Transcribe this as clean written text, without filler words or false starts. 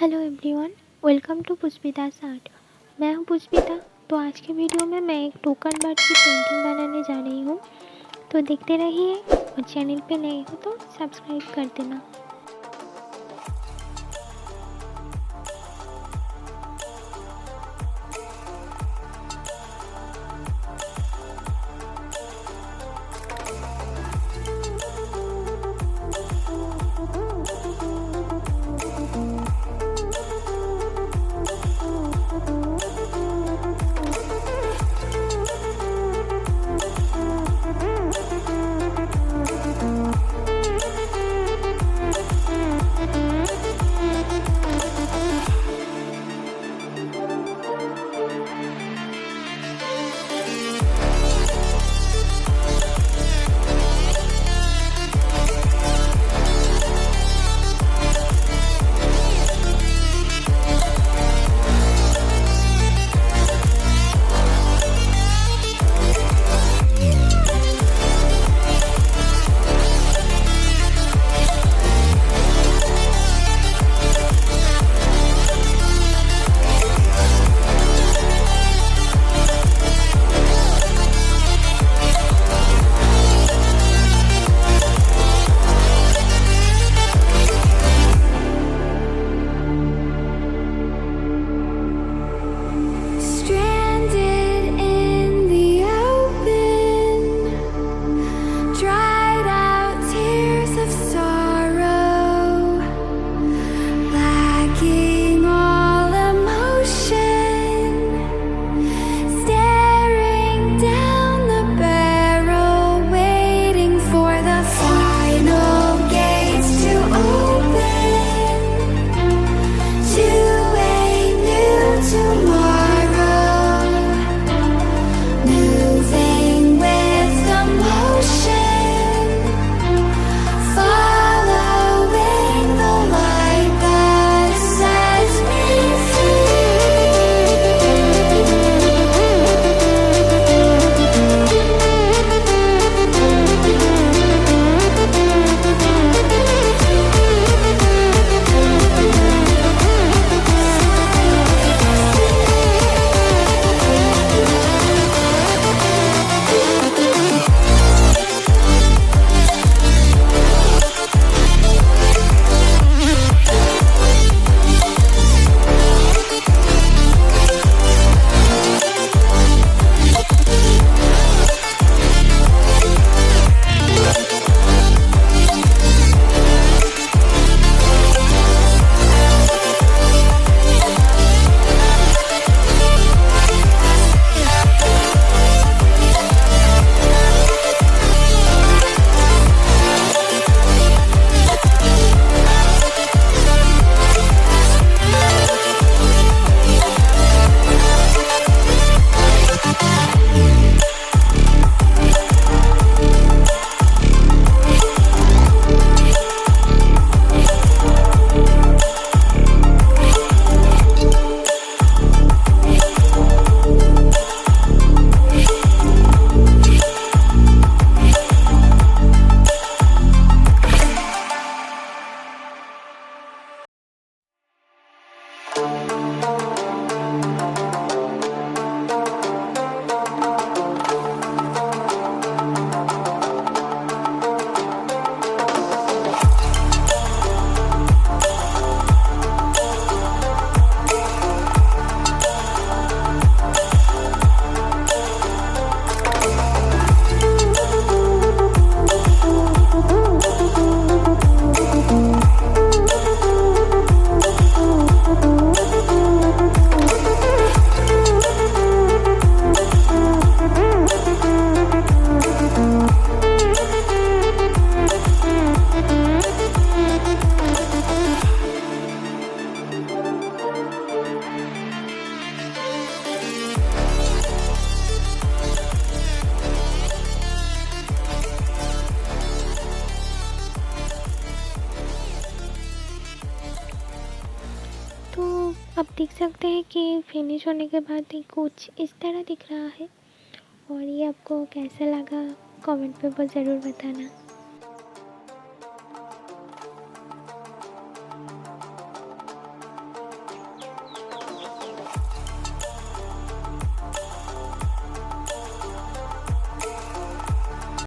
Hello everyone, welcome to Pushpita art. मैं हूं पुष्पिता। तो आज के वीडियो में मैं एक टोकन बर्ड की पेंटिंग बनाने जा रही हूं। तो देखते रहिए और चैनल पे नए हो तो सब्सक्राइब कर देना। तो आप देख सकते हैं कि फिनिश होने के बाद ही कुछ इस तरह दिख रहा है। और ये आपको कैसा लगा कमेंट पे ज़रूर बताना।